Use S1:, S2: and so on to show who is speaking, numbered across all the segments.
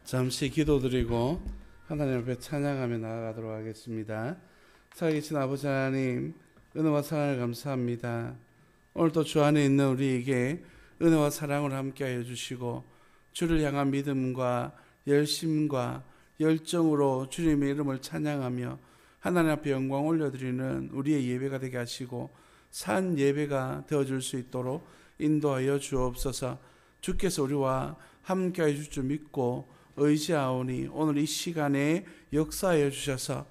S1: 잠시 기도드리고 하나님 앞에 찬양하며 나아가도록 하겠습니다. 살아계신 아버지 하나님, 은혜와 사랑을 감사합니다. 오늘도 주 안에 있는 우리에게 은혜와 사랑을 함께하여 주시고 주를 향한 믿음과 열심과 열정으로 주님의 이름을 찬양하며 하나님 앞에 영광 올려드리는 우리의 예배가 되게 하시고 산 예배가 되어줄 수 있도록 인도하여 주옵소서. 주께서 우리와 함께하여 줄 줄 믿고 의지하오니 오늘 이 시간에 역사하여 주셔서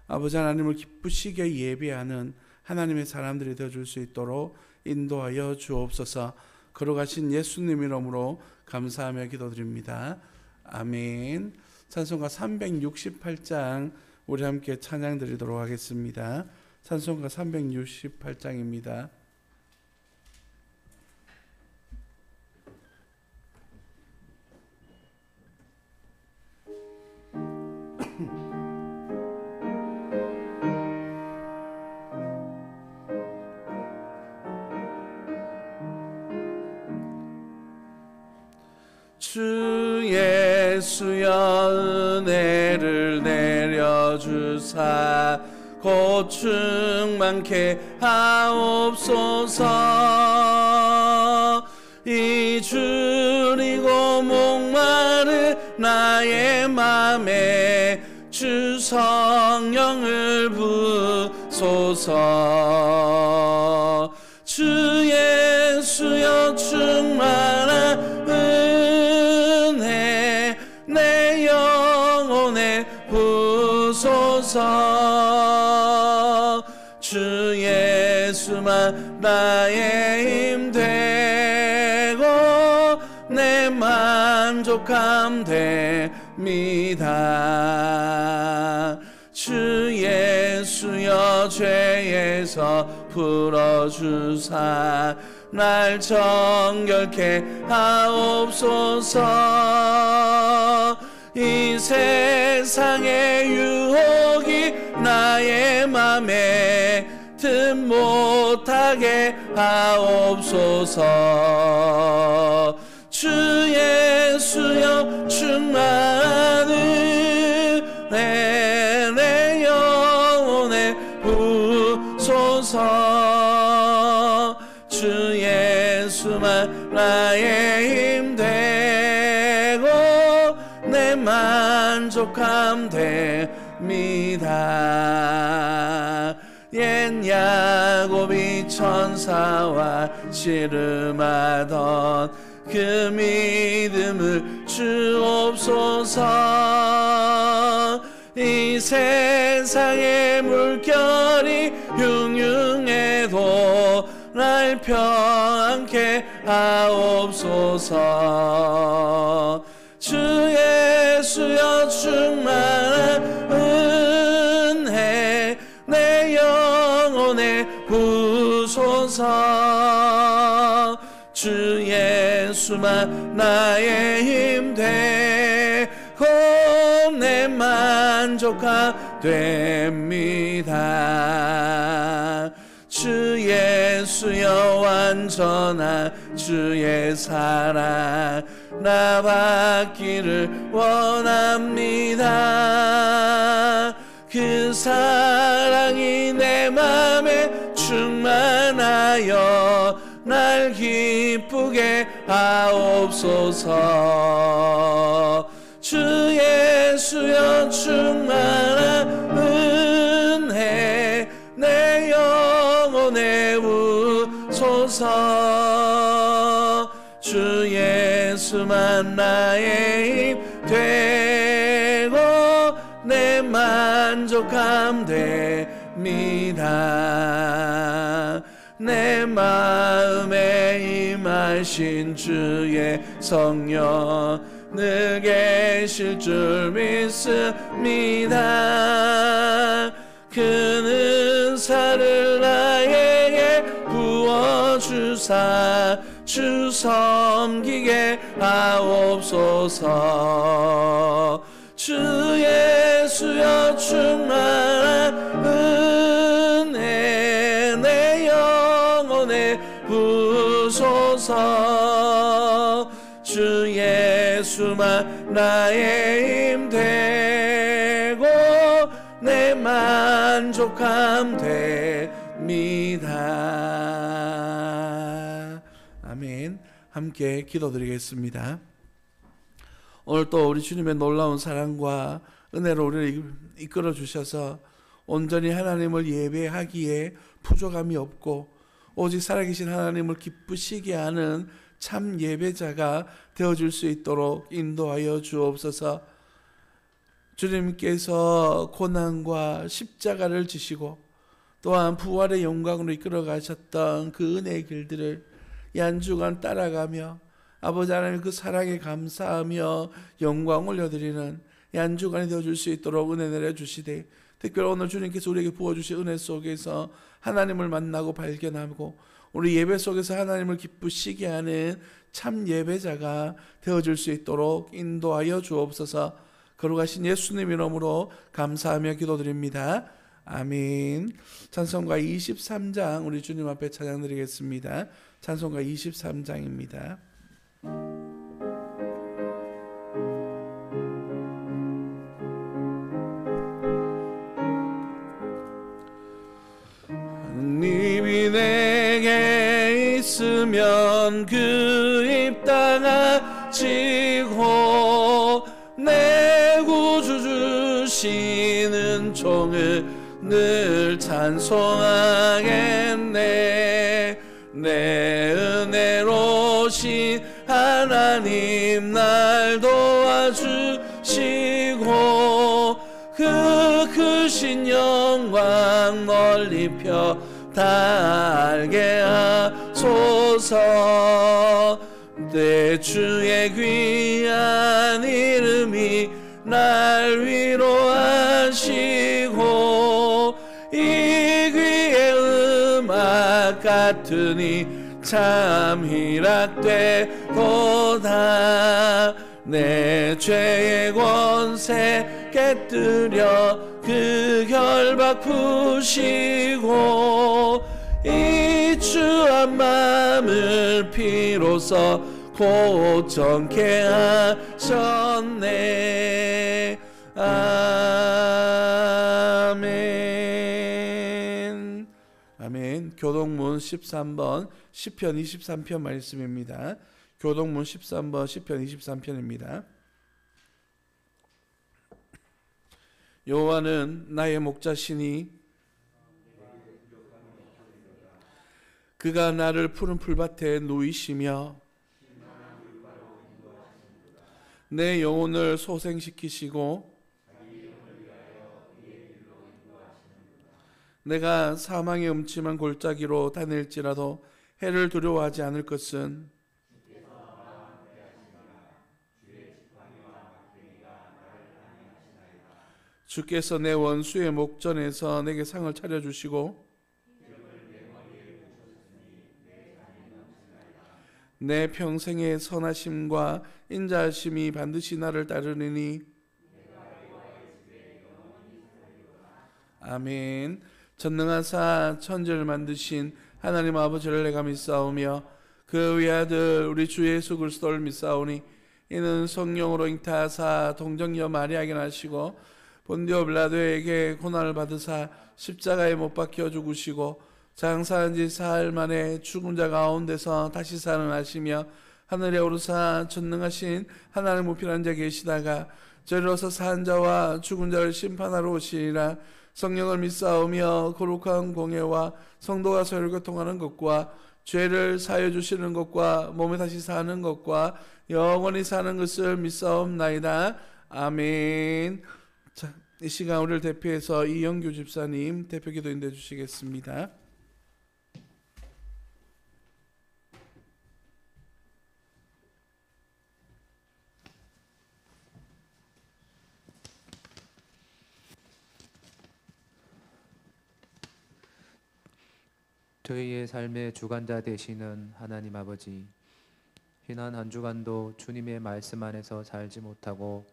S1: 아버지 하나님을 기쁘시게 예배하는 하나님의 사람들이 되어줄 수 있도록 인도하여 주옵소서. 걸어가신 예수님 이름으로 감사하며 기도드립니다. 아멘. 찬송가 368장 우리 함께 찬양 드리도록 하겠습니다. 찬송가 368장입니다. 주 예수여 은혜를 내려주사 고충 많게 하옵소서. 이 줄이고 목마른 나의 맘에 주 성령을 부소서. 주 예수여 충만한 은혜 내 영혼에 부소서. 주 예수만 나의 힘 되고 내 만족함 됩니다. 주 예수여 죄에서 풀어주사 날 정결케 하옵소서. 이 세상의 유혹이 나의 맘에 틈 못하게 하옵소서. 주 예수여 충만한 은혜 내 영혼에 부소서. 주 예수만 나의 힘 되고 내 만족함 됩니다. 옛 야곱이 천사와 씨름하던 그 믿음을 주옵소서. 이 세상의 물결이 흉흉해도 날 평안케 하옵소서. 주 예수여 충만한 은혜 내 영혼에 부소서. 주 예수만 나의 힘 되고 내 만족함 됩니다. 주 예수여 완전한 주의 사랑 나 받기를 원합니다. 그 사랑이 내 맘에 충만하여 날 기쁘게 하옵소서. 주 예수여 충만한 은혜 내 영혼에 부소서. 주 예수만 나의 힘 되고 내 만족함 됩니다. 내 마음에 임하신 주의 성령 늘 계실 줄 믿습니다. 그 은사를 나에게 부어주사 주 섬기게 하옵소서. 주 예수여 충만한 은혜 내 영혼에 부소서. 주 예수만 나의 힘 되고 내 만족함 됩니다. 아멘. 함께 기도드리겠습니다. 오늘 또 우리 주님의 놀라운 사랑과 은혜로 우리를 이끌어 주셔서 온전히 하나님을 예배하기에 부족함이 없고 오직 살아계신 하나님을 기쁘시게 하는 참 예배자가 되어줄 수 있도록 인도하여 주옵소서. 주님께서 고난과 십자가를 지시고 또한 부활의 영광으로 이끌어 가셨던 그 은혜의 길들을 이 한 주간 따라가며 아버지 하나님 그 사랑에 감사하며 영광 올려드리는 이 한 주간이 되어줄 수 있도록 은혜 내려주시되, 특별히 오늘 주님께서 우리에게 부어주신 은혜 속에서 하나님을 만나고 발견하고 우리 예배 속에서 하나님을 기쁘시게 하는 참 예배자가 되어줄 수 있도록 인도하여 주옵소서. 거룩하신 예수님 이름으로 감사하며 기도드립니다. 아멘. 찬송가 23장 우리 주님 앞에 찬양 드리겠습니다. 찬송가 23장입니다. 하나님이 내게 있으면 그 입 다가지고 내 구주 주시는 종을 늘 찬송하겠네. 내 은혜로신 하나님 날 도와주시고 그 크신 영광 널리 펴 달게 하소서. 내 주의 귀한 이름이 날 위로하시고 이 귀의 음악 같으니 참 희락되도다. 내 죄의 권세 깨뜨려 그 결박 푸시고 이 주한 마음을 비로소 고정케 하셨네. 아멘. 아멘. 교동문 13번 시편 23편 말씀입니다. 교동문 13번 시편 23편입니다. 여호와는 나의 목자시니 그가 나를 푸른 풀밭에 누이시며 내 영혼을 소생시키시고 내가 사망의 음침한 골짜기로 다닐지라도 해를 두려워하지 않을 것은 주께서 내 원수의 목전에서 내게 상을 차려주시고 내 평생의 선하심과 인자하심이 반드시 나를 따르느니. 아멘. 전능하사 천지를 만드신 하나님 아버지를 내가 믿사오며 그 외아들 우리 주 예수 그리스도를 믿사오니 이는 성령으로 잉타하사 동정녀 마리아에게 나시고 본디오 빌라도에게 고난을 받으사 십자가에 못 박혀 죽으시고 장사한 지 사흘 만에 죽은 자 가운데서 다시 살아나시며 하늘에 오르사 전능하신 하나님 우편한 자 계시다가 저리로서 산 자와 죽은 자를 심판하러 오시리라. 성령을 믿사오며 거룩한 공예와 성도가 서로 교통하는 것과 죄를 사하여 주시는 것과 몸에 다시 사는 것과 영원히 사는 것을 믿사옵나이다. 아멘. 자, 이 시간 우리를 대표해서 이영규 집사님 대표 기도 인도해 주시겠습니다.
S2: 저희의 삶의 주관자 되시는 하나님 아버지, 지난 한 주간도 주님의 말씀 안에서 살지 못하고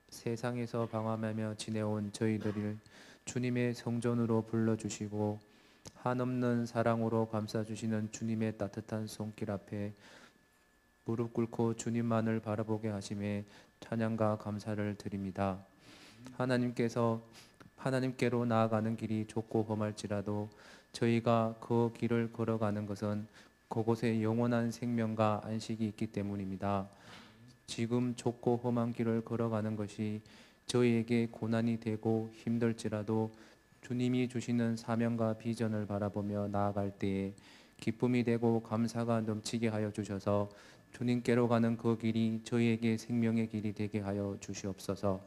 S2: 세상에서 방황하며 지내온 저희들을 주님의 성전으로 불러주시고 한없는 사랑으로 감싸주시는 주님의 따뜻한 손길 앞에 무릎 꿇고 주님만을 바라보게 하심에 찬양과 감사를 드립니다. 하나님께로 나아가는 길이 좁고 험할지라도 저희가 그 길을 걸어가는 것은 그곳에 영원한 생명과 안식이 있기 때문입니다. 지금 좁고 험한 길을 걸어가는 것이 저희에게 고난이 되고 힘들지라도 주님이 주시는 사명과 비전을 바라보며 나아갈 때에 기쁨이 되고 감사가 넘치게 하여 주셔서 주님께로 가는 그 길이 저희에게 생명의 길이 되게 하여 주시옵소서.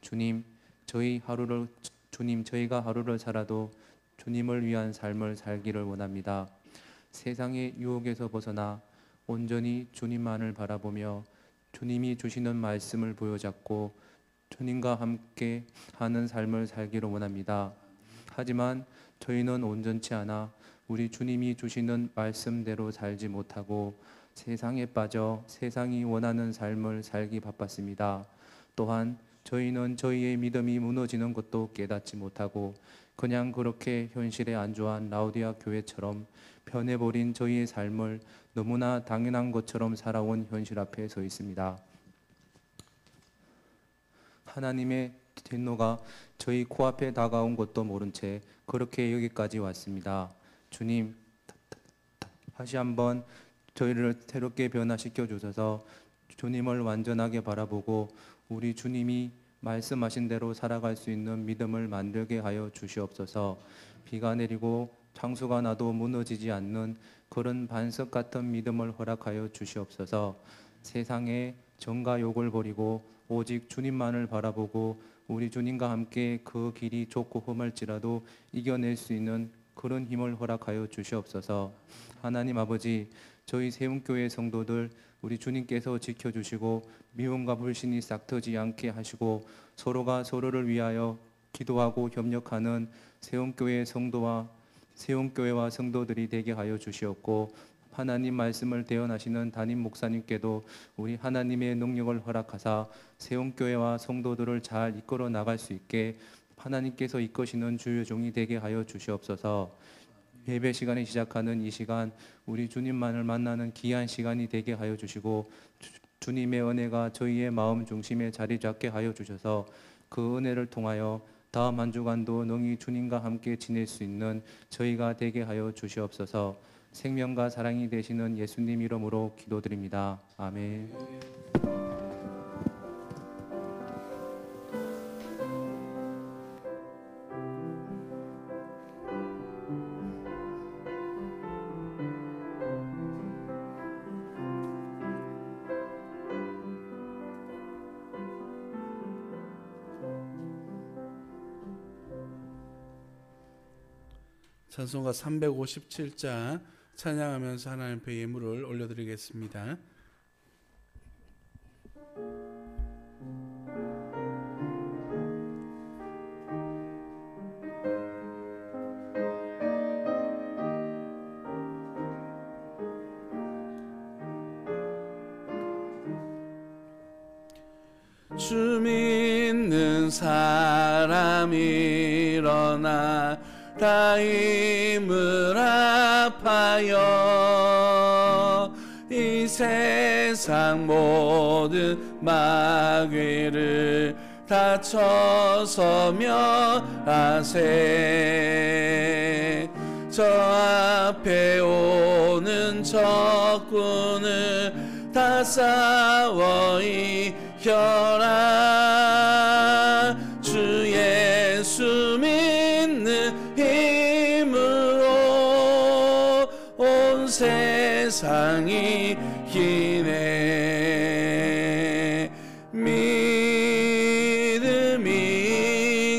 S2: 주님, 저희가 하루를 살아도 주님을 위한 삶을 살기를 원합니다. 세상의 유혹에서 벗어나 온전히 주님만을 바라보며 주님이 주시는 말씀을 부여잡고 주님과 함께 하는 삶을 살기를 원합니다. 하지만 저희는 온전치 않아 우리 주님이 주시는 말씀대로 살지 못하고 세상에 빠져 세상이 원하는 삶을 살기 바빴습니다. 또한 저희는 저희의 믿음이 무너지는 것도 깨닫지 못하고 그냥 그렇게 현실에 안주한 라오디아 교회처럼 변해버린 저희의 삶을 너무나 당연한 것처럼 살아온 현실 앞에 서 있습니다. 하나님의 진노가 저희 코앞에 다가온 것도 모른 채 그렇게 여기까지 왔습니다. 주님, 다시 한번 저희를 새롭게 변화시켜 주셔서 주님을 완전하게 바라보고 우리 주님이 말씀하신 대로 살아갈 수 있는 믿음을 만들게 하여 주시옵소서. 비가 내리고 창수가 나도 무너지지 않는 그런 반석 같은 믿음을 허락하여 주시옵소서. 세상의 정과 욕을 버리고 오직 주님만을 바라보고 우리 주님과 함께 그 길이 좁고 험할지라도 이겨낼 수 있는 그런 힘을 허락하여 주시옵소서. 하나님 아버지, 저희 세움교회 성도들 우리 주님께서 지켜주시고 미움과 불신이 싹트지 않게 하시고 서로가 서로를 위하여 기도하고 협력하는 세움교회와 성도들이 되게 하여 주시옵고 하나님 말씀을 대언하시는 담임 목사님께도 우리 하나님의 능력을 허락하사 세움교회와 성도들을 잘 이끌어 나갈 수 있게 하나님께서 이끄시는 주요 종이 되게 하여 주시옵소서. 예배 시간에 시작하는 이 시간 우리 주님만을 만나는 귀한 시간이 되게 하여 주시고 주님의 은혜가 저희의 마음 중심에 자리 잡게 하여 주셔서 그 은혜를 통하여 다음 한 주간도 능히 주님과 함께 지낼 수 있는 저희가 되게 하여 주시옵소서. 생명과 사랑이 되시는 예수님 이름으로 기도드립니다. 아멘.
S1: 찬송가 357장 찬양하면서 하나님 앞에 예물을 올려드리겠습니다. 주 믿는 사람 일어나 다 힘을 합하여 이 세상 모든 마귀를 다쳐서며 하세. 저 앞에 오는 적군을 다 싸워 이겨라. 주 예수 믿는 힘으로 온 세상이 기네. 믿음이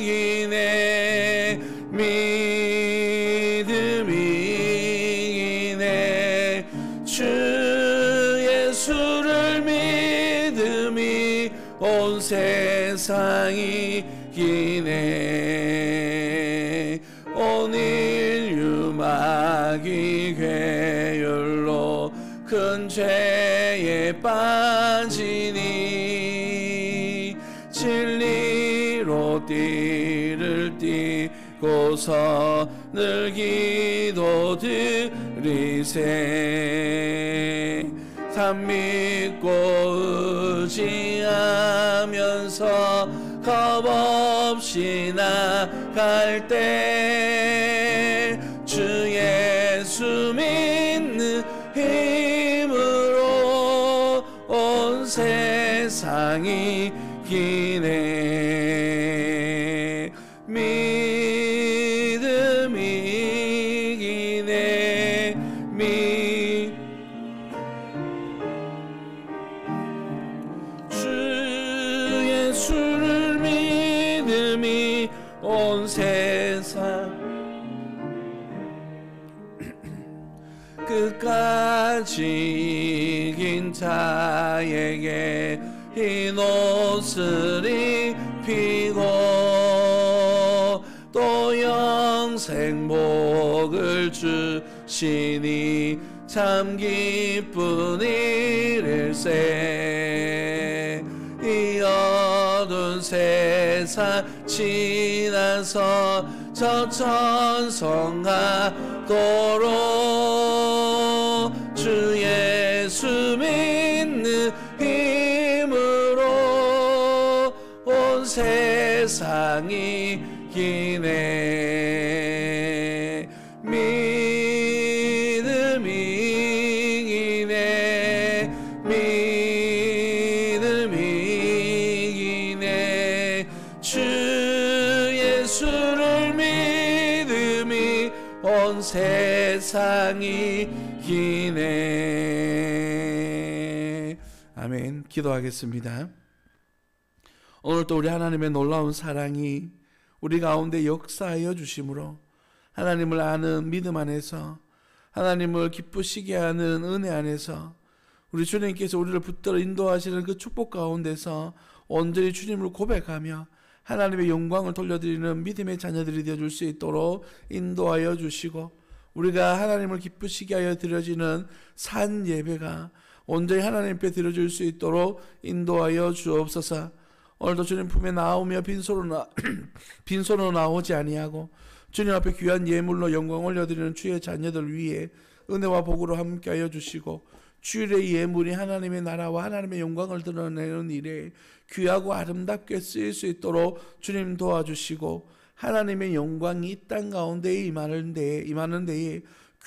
S1: 이기네. 믿음이 이기네. 주 예수를 믿음이 온 세상이 기네. 온 인류 마귀 괴율로 큰 죄에 빠지니 진리로 띠를 띠고서 늘 기도드리세. 참 믿고 의지하면서 겁없이 나갈 때 주 예수 믿는 힘으로 온 세상이 기네. 믿음이 기네. 주 예수를 믿음이 온 세상 끝까지 이긴 자에게 흰 옷을 입히고 또 영생 복을 주시니 참 기쁜 일일세. 이 어두운 세상 지나서 저 천성하도록 주 예수 믿는 힘으로 온 세상이 기네. 믿음이 기네. 믿음이 기네. 주 예수를 믿음이 온 세상이 기네. 아멘. 기도하겠습니다. 오늘도 우리 하나님의 놀라운 사랑이 우리 가운데 역사하여 주심으로 하나님을 아는 믿음 안에서 하나님을 기쁘시게 하는 은혜 안에서 우리 주님께서 우리를 붙들어 인도하시는 그 축복 가운데서 온전히 주님을 고백하며 하나님의 영광을 돌려드리는 믿음의 자녀들이 되어줄 수 있도록 인도하여 주시고 우리가 하나님을 기쁘시게 하여 드려지는 산 예배가 온전히 하나님 앞에 드려질 수 있도록 인도하여 주옵소서. 오늘도 주님 품에 나오며 빈손으로 나오지 아니하고 주님 앞에 귀한 예물로 영광 올려드리는 주의 자녀들 위해 은혜와 복으로 함께하여 주시고 주일의 예물이 하나님의 나라와 하나님의 영광을 드러내는 일에 귀하고 아름답게 쓰일 수 있도록 주님 도와주시고 하나님의 영광이 이 땅 가운데 임하는 데에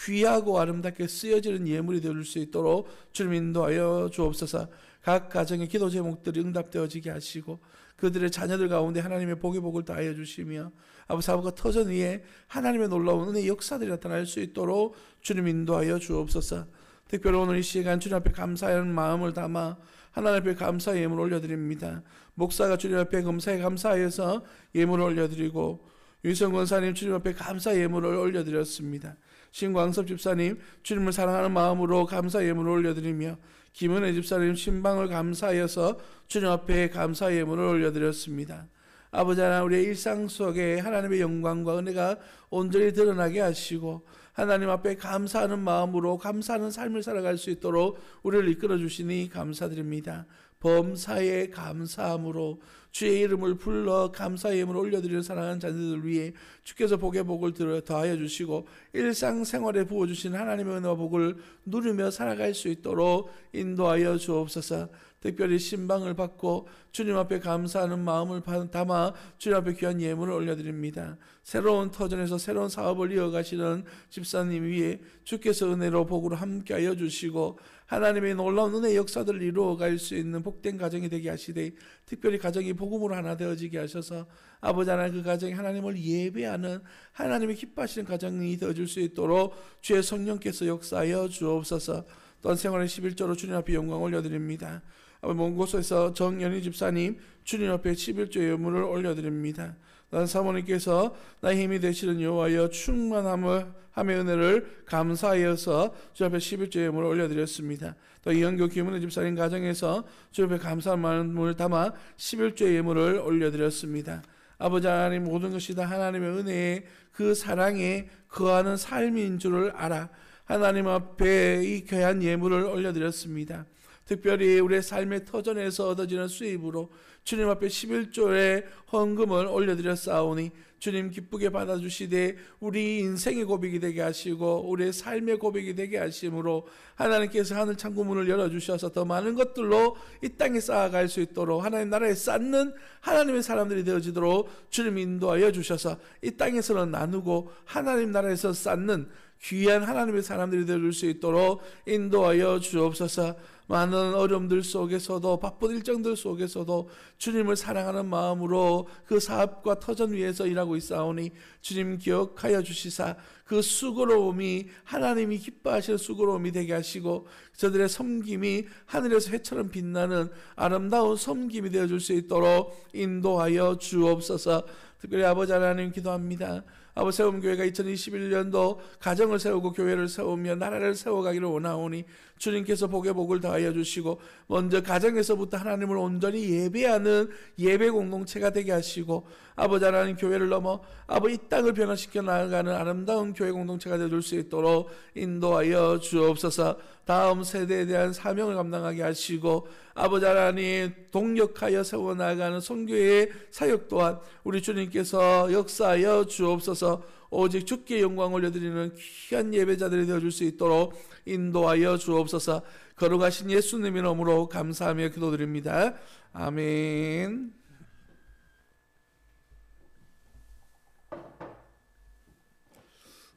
S1: 귀하고 아름답게 쓰여지는 예물이 될 수 있도록 주님 인도하여 주옵소서. 각 가정의 기도 제목들이 응답되어지게 하시고 그들의 자녀들 가운데 하나님의 복의 복을 다하여 주시며 아버지 사업과 터전 위에 하나님의 놀라운 은혜의 역사들이 나타날 수 있도록 주님 인도하여 주옵소서. 특별히 오늘 이 시간 주님 앞에 감사하는 마음을 담아 하나님 앞에 감사의 예물을 올려드립니다. 목사가 주님 앞에 감사하여서 예물을 올려드리고 유성 권사님 주님 앞에 감사 예물을 올려드렸습니다. 신광섭 집사님 주님을 사랑하는 마음으로 감사 예물을 올려드리며 김은혜 집사님 신방을 감사하여서 주님 앞에 감사 예물을 올려드렸습니다. 아버지 하나님 우리의 일상 속에 하나님의 영광과 은혜가 온전히 드러나게 하시고 하나님 앞에 감사하는 마음으로 감사하는 삶을 살아갈 수 있도록 우리를 이끌어 주시니 감사드립니다. 범사에 감사함으로 주의 이름을 불러 감사의 예물을 올려드리는 사랑하는 자녀들 위해 주께서 복의 복을 더하여 주시고 일상생활에 부어주신 하나님의 은혜와 복을 누리며 살아갈 수 있도록 인도하여 주옵소서. 특별히 신방을 받고 주님 앞에 감사하는 마음을 담아 주님 앞에 귀한 예물을 올려드립니다. 새로운 터전에서 새로운 사업을 이어가시는 집사님 위에 주께서 은혜로 복으로 함께하여 주시고 하나님의 놀라운 은혜의 역사들을 이루어갈 수 있는 복된 가정이 되게 하시되 특별히 가정이 복음으로 하나 되어지게 하셔서 아버지 하나님 그 가정이 하나님을 예배하는 하나님이 기뻐하시는 가정이 되어줄 수 있도록 주의 성령께서 역사하여 주옵소서. 또한 생활의 11조로 주님 앞에 영광 올려드립니다. 먼 곳에서 정연희 집사님 주님 앞에 11조 예물을 올려드립니다. 난 사모님께서 나의 힘이 되시는 여호와여 충만함을 함의 은혜를 감사하여서 주님 앞에 11조 예물을 올려드렸습니다. 또 이영교 김은혜 집사님 가정에서 주님 앞에 감사한 마음을 담아 11조 예물을 올려드렸습니다. 아버지 하나님 모든 것이 다 하나님의 은혜에 그 사랑에 거하는 삶인 줄을 알아 하나님 앞에 이 귀한 예물을 올려드렸습니다. 특별히 우리의 삶의 터전에서 얻어지는 수입으로 주님 앞에 11조의 헌금을 올려드렸사오니 주님 기쁘게 받아주시되 우리 인생의 고백이 되게 하시고 우리의 삶의 고백이 되게 하심으로 하나님께서 하늘 창구문을 열어주셔서 더 많은 것들로 이 땅에 쌓아갈 수 있도록 하나님 나라에 쌓는 하나님의 사람들이 되어지도록 주님 인도하여 주셔서 이 땅에서는 나누고 하나님 나라에서 쌓는 귀한 하나님의 사람들이 되어줄 수 있도록 인도하여 주옵소서. 많은 어려움들 속에서도 바쁜 일정들 속에서도 주님을 사랑하는 마음으로 그 사업과 터전 위에서 일하고 있사오니 주님 기억하여 주시사 그 수고로움이 하나님이 기뻐하시는 수고로움이 되게 하시고 저들의 섬김이 하늘에서 해처럼 빛나는 아름다운 섬김이 되어줄 수 있도록 인도하여 주옵소서. 특별히 아버지 하나님 기도합니다. 아버지 세움교회가 2021년도 가정을 세우고 교회를 세우며 나라를 세워가기를 원하오니 주님께서 복에 복을 더하여 주시고 먼저 가정에서부터 하나님을 온전히 예배하는 예배 공동체가 되게 하시고 아버지 하나님 교회를 넘어 아버지 이 땅을 변화시켜 나아가는 아름다운 교회 공동체가 되어줄 수 있도록 인도하여 주옵소서. 다음 세대에 대한 사명을 감당하게 하시고 아버지 하나님 동력하여 세워나가는 선교의 사역 또한 우리 주님께서 역사하여 주옵소서. 오직 주께 영광 올려드리는 귀한 예배자들이 되어줄 수 있도록 인도하여 주옵소서. 거룩하신 예수님의 이름으로 감사하며 기도드립니다. 아멘.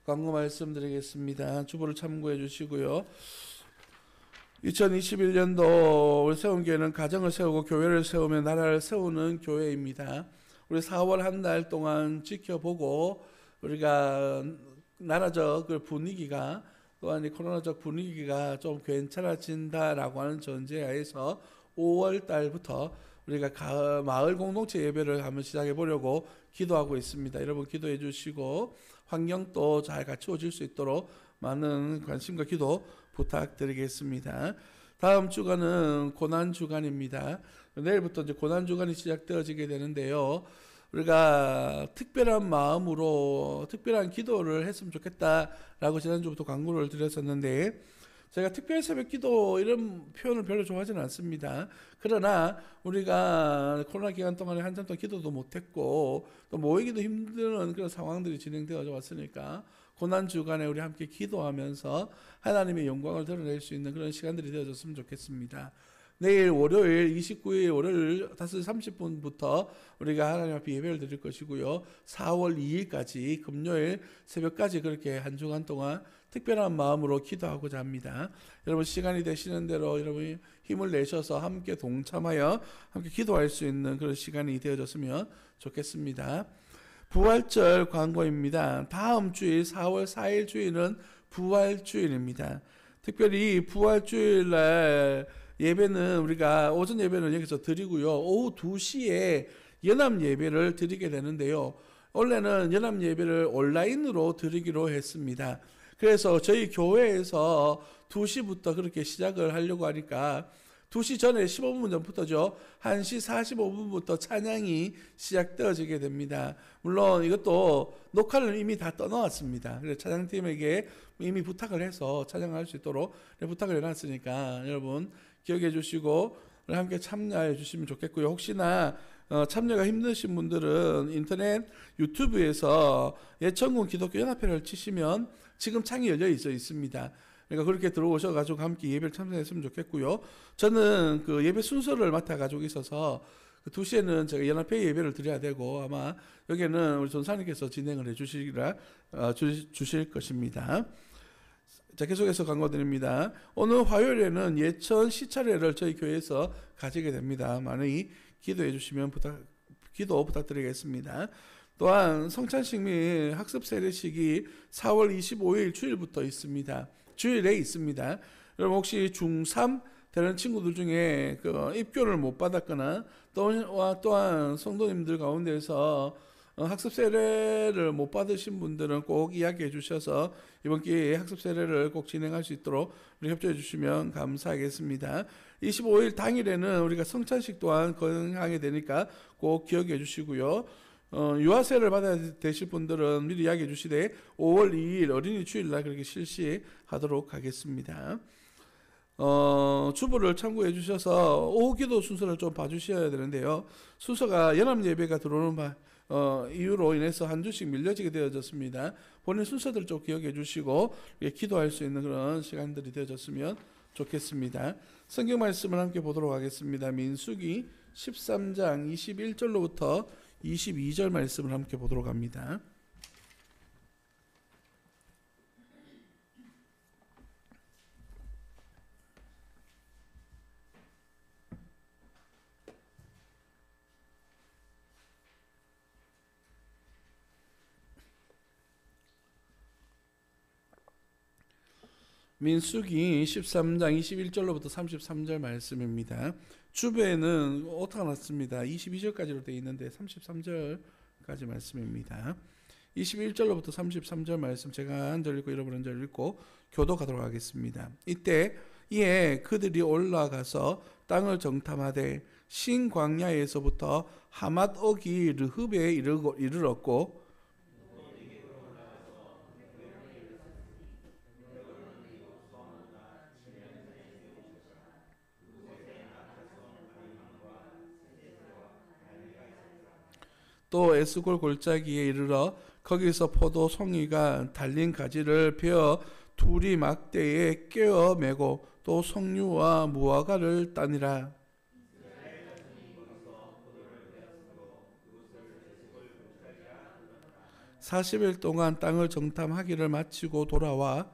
S1: 광고 말씀드리겠습니다. 주보를 참고해 주시고요. 2021년도 우리 세운교회는 가정을 세우고 교회를 세우며 나라를 세우는 교회입니다. 우리 4월 한 달 동안 지켜보고 우리가 나라적 분위기가 또한 이 코로나적 분위기가 좀 괜찮아진다라고 하는 전제하에서 5월 달부터 우리가 마을 공동체 예배를 한번 시작해 보려고 기도하고 있습니다. 여러분 기도해 주시고 환경도 잘 갖추어질 수 있도록 많은 관심과 기도 부탁드리겠습니다. 다음 주간은 고난 주간입니다. 내일부터 이제 고난 주간이 시작되어지게 되는데요. 우리가 특별한 마음으로 특별한 기도를 했으면 좋겠다라고 지난주부터 광고를 드렸었는데 제가 특별 새벽 기도 이런 표현을 별로 좋아하지는 않습니다. 그러나 우리가 코로나 기간 동안에 한참 동안 기도도 못했고 또 모이기도 힘든 그런 상황들이 진행되어 왔으니까 고난 주간에 우리 함께 기도하면서 하나님의 영광을 드러낼 수 있는 그런 시간들이 되어졌으면 좋겠습니다. 내일 월요일 29일 월요일 5시 30분부터 우리가 하나님 앞에 예배를 드릴 것이고요. 4월 2일까지 금요일 새벽까지 그렇게 한 주간 동안 특별한 마음으로 기도하고자 합니다. 여러분 시간이 되시는 대로 여러분이 힘을 내셔서 함께 동참하여 함께 기도할 수 있는 그런 시간이 되어졌으면 좋겠습니다. 부활절 광고입니다. 다음 주일 4월 4일 주일은 부활주일입니다. 특별히 부활주일 날 예배는 우리가 오전 예배는 여기서 드리고요. 오후 2시에 연합 예배를 드리게 되는데요. 원래는 연합 예배를 온라인으로 드리기로 했습니다. 그래서 저희 교회에서 2시부터 그렇게 시작을 하려고 하니까 2시 전에 15분 전부터죠. 1시 45분부터 찬양이 시작되어지게 됩니다. 물론 이것도 녹화를 이미 다 떠나왔습니다. 그래서 찬양팀에게 이미 부탁을 해서 찬양할 수 있도록 부탁을 해놨으니까 여러분 기억해 주시고 함께 참여해 주시면 좋겠고요. 혹시나 참여가 힘드신 분들은 인터넷 유튜브에서 예천군 기독교 연합회를 치시면 지금 창이 열려 있습니다. 그러니까 그렇게 들어오셔가지고 함께 예배를 참석했으면 좋겠고요. 저는 그 예배 순서를 맡아가지고 있어서 그 2시에는 제가 연합회 예배를 드려야 되고 아마 여기는 우리 전사님께서 진행을 주실 것입니다. 자, 계속해서 광고드립니다. 오늘 화요일에는 예천 시차례를 저희 교회에서 가지게 됩니다. 많이 기도해 주시면 기도 부탁드리겠습니다. 또한 성찬식 및 학습 세례식이 4월 25일 주일부터 있습니다. 주일에 있습니다. 여러분 혹시 중3 되는 친구들 중에 그 입교를 못 받았거나 또한 성도님들 가운데서 학습 세례를 못 받으신 분들은 꼭 이야기해 주셔서 이번 기회에 학습 세례를 꼭 진행할 수 있도록 우리 협조해 주시면 감사하겠습니다. 25일 당일에는 우리가 성찬식 또한 거행하게 되니까 꼭 기억해 주시고요. 유아세를 받아야 되실 분들은 미리 이야기해 주시되 5월 2일 어린이 주일날 그렇게 실시하도록 하겠습니다. 주보를 참고해 주셔서 오후 기도 순서를 좀 봐주셔야 되는데요. 순서가 연합 예배가 들어오는 이유로 인해서 한 주씩 밀려지게 되어졌습니다. 본인 순서들 좀 기억해 주시고 기도할 수 있는 그런 시간들이 되어졌으면 좋겠습니다. 성경 말씀을 함께 보도록 하겠습니다. 민수기 13장 21절로부터 22절 말씀을 함께 보도록 합니다. 민수기 13장 21절로부터 33절 말씀입니다. 주배는 오타가 났습니다. 22절까지로 되어 있는데 33절까지 말씀입니다. 21절로부터 33절 말씀 제가 한 절 읽고 여러분 한 절 읽고 교도하도록 하겠습니다. 이에 그들이 올라가서 땅을 정탐하되 신광야에서부터 하맛 어기 르흡에 이르렀고 또 에스골 골짜기에 이르러 거기서 포도 송이가 달린 가지를 베어 둘이 막대에 꿰어 매고 또 석류와 무화과를 따니라. (40일) 동안 땅을 정탐하기를 마치고 돌아와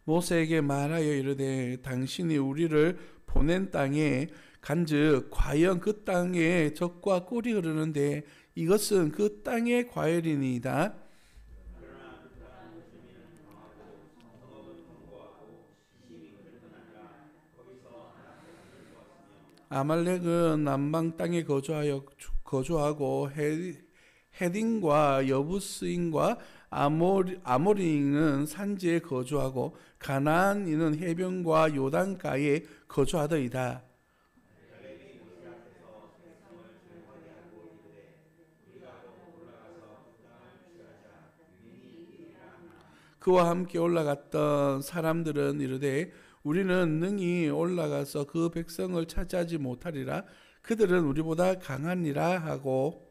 S1: 모세에게 말하여 이르되 당신이 우리를 보낸 땅에 간즉 과연 그 땅에 젖과 꿀이 흐르는데 이것은 그 땅의 과일이니이다. 아말렉은 남방 땅에 거주하고 헤딘과 여부스인과 아모리인은 산지에 거주하고 가나안인은 해변과 요단가에 거주하더이다. 그와 함께 올라갔던 사람들은 이르되 우리는 능히 올라가서 그 백성을 차지하지 못하리라. 그들은 우리보다 강하니라 하고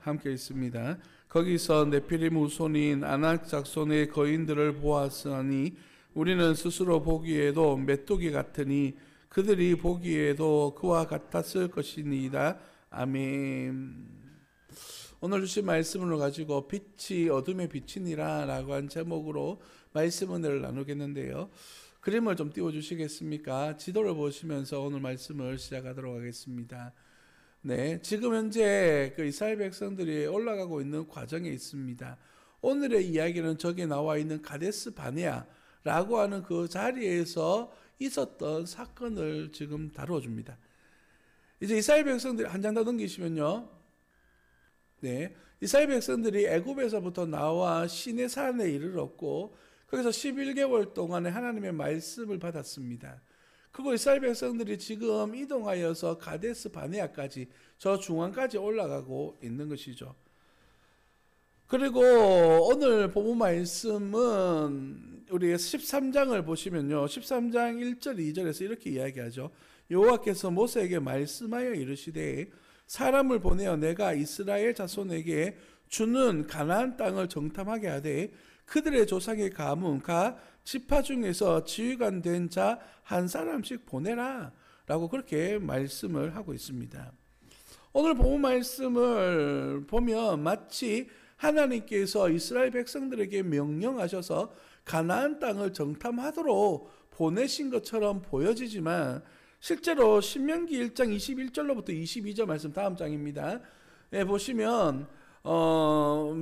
S1: 함께 있습니다. 거기서 네피림 후손인 아낙 작손의 거인들을 보았으니 우리는 스스로 보기에도 메뚜기 같으니 그들이 보기에도 그와 같았을 것이니이다. 아멘. 오늘 주신 말씀을 가지고 빛이 어둠에 비치니라 라고 한 제목으로 말씀 은혜를 나누겠는데요. 그림을 좀 띄워주시겠습니까? 지도를 보시면서 오늘 말씀을 시작하도록 하겠습니다. 네, 지금 현재 그 이스라엘 백성들이 올라가고 있는 과정에 있습니다. 오늘의 이야기는 저기 나와 있는 가데스 바네아라고 하는 그 자리에서 있었던 사건을 지금 다뤄줍니다. 이제 이스라엘 백성들이 한 장 더 넘기시면요. 네, 이스라엘 백성들이 애굽에서부터 나와 시내산에 이르렀고 거기서 11개월 동안에 하나님의 말씀을 받았습니다. 그리고 이스라엘 백성들이 지금 이동하여서 가데스 바네아까지 저 중앙까지 올라가고 있는 것이죠. 그리고 오늘 본문 말씀은 우리 13장을 보시면요. 13장 1절 2절에서 이렇게 이야기하죠. 여호와께서 모세에게 말씀하여 이르시되 사람을 보내어 내가 이스라엘 자손에게 주는 가나안 땅을 정탐하게 하되 그들의 조상의 가문 가 지파 중에서 지휘관 된 자 한 사람씩 보내라 라고 그렇게 말씀을 하고 있습니다. 오늘 본문 말씀을 보면 마치 하나님께서 이스라엘 백성들에게 명령하셔서 가나안 땅을 정탐하도록 보내신 것처럼 보여지지만 실제로 신명기 1장 21절로부터 22절 말씀 다음 장입니다. 보시면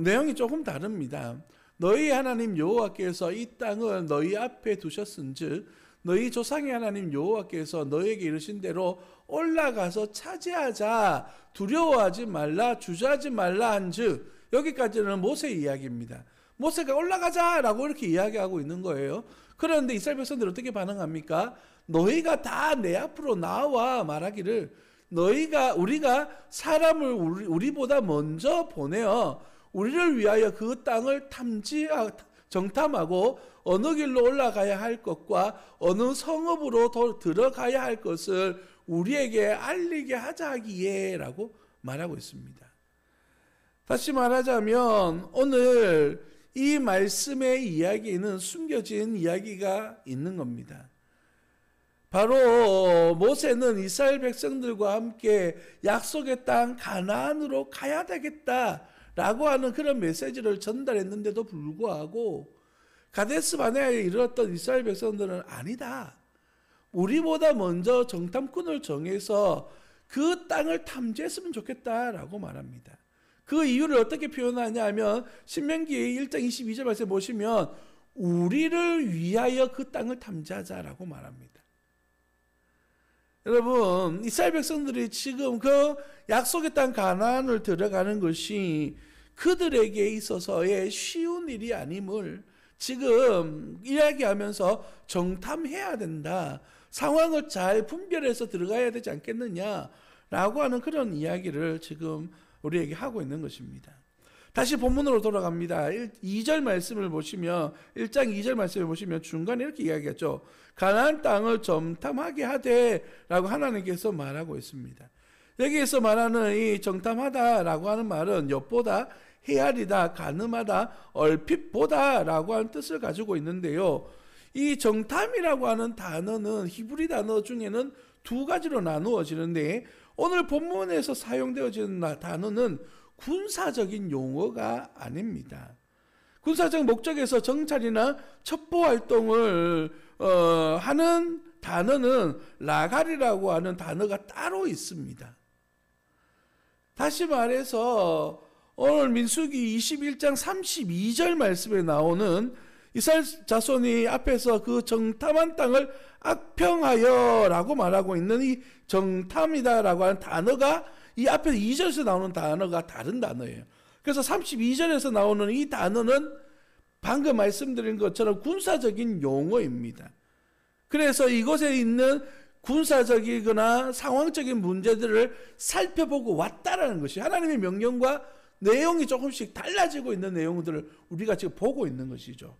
S1: 내용이 조금 다릅니다. 너희 하나님 여호와께서 이 땅을 너희 앞에 두셨은즉 너희 조상의 하나님 여호와께서 너에게 이르신 대로 올라가서 차지하자, 두려워하지 말라, 주저하지 말라 한즉. 여기까지는 모세 이야기입니다. 모세가 올라가자라고 이렇게 이야기하고 있는 거예요. 그런데 이스라엘 백성들이 어떻게 반응합니까? 너희가 다 내 앞으로 나와 말하기를 우리가 사람을 우리보다 먼저 보내어 우리를 위하여 그 땅을 정탐하고 어느 길로 올라가야 할 것과 어느 성읍으로 들어가야 할 것을 우리에게 알리게 하자 하기에 라고 말하고 있습니다. 다시 말하자면 오늘 이 말씀의 이야기에는 숨겨진 이야기가 있는 겁니다. 바로 모세는 이스라엘 백성들과 함께 약속의 땅 가나안으로 가야 되겠다라고 하는 그런 메시지를 전달했는데도 불구하고 가데스 바네아에 이르렀던 이스라엘 백성들은 아니다. 우리보다 먼저 정탐꾼을 정해서 그 땅을 탐지했으면 좋겠다라고 말합니다. 그 이유를 어떻게 표현하냐 하면 신명기 1장 22절 말씀 보시면 우리를 위하여 그 땅을 탐지하자라고 말합니다. 여러분, 이스라엘 백성들이 지금 그 약속의 땅 가나안을 들어가는 것이 그들에게 있어서의 쉬운 일이 아님을 지금 이야기하면서 정탐해야 된다. 상황을 잘 분별해서 들어가야 되지 않겠느냐라고 하는 그런 이야기를 지금 우리에게 하고 있는 것입니다. 다시 본문으로 돌아갑니다. 2절 말씀을 보시면 1장 2절 말씀을 보시면 중간에 이렇게 이야기했죠. 가나안 땅을 정탐하게 하되라고 하나님께서 말하고 있습니다. 여기에서 말하는 이 정탐하다라고 하는 말은 엿보다, 헤아리다, 가늠하다, 얼핏 보다라고 하는 뜻을 가지고 있는데요. 이 정탐이라고 하는 단어는 히브리 단어 중에는 두 가지로 나누어지는데 오늘 본문에서 사용되어지는 단어는 군사적인 용어가 아닙니다. 군사적 목적에서 정찰이나 첩보 활동을 하는 단어는 라갈이라고 하는 단어가 따로 있습니다. 다시 말해서 오늘 민수기 21장 32절 말씀에 나오는 이스라엘 자손이 앞에서 그 정탐한 땅을 악평하여 라고 말하고 있는 이 정탐이다라고 하는 단어가 이 앞에 2절에서 나오는 단어가 다른 단어예요. 그래서 32절에서 나오는 이 단어는 방금 말씀드린 것처럼 군사적인 용어입니다. 그래서 이곳에 있는 군사적이거나 상황적인 문제들을 살펴보고 왔다라는 것이 하나님의 명령과 내용이 조금씩 달라지고 있는 내용들을 우리가 지금 보고 있는 것이죠.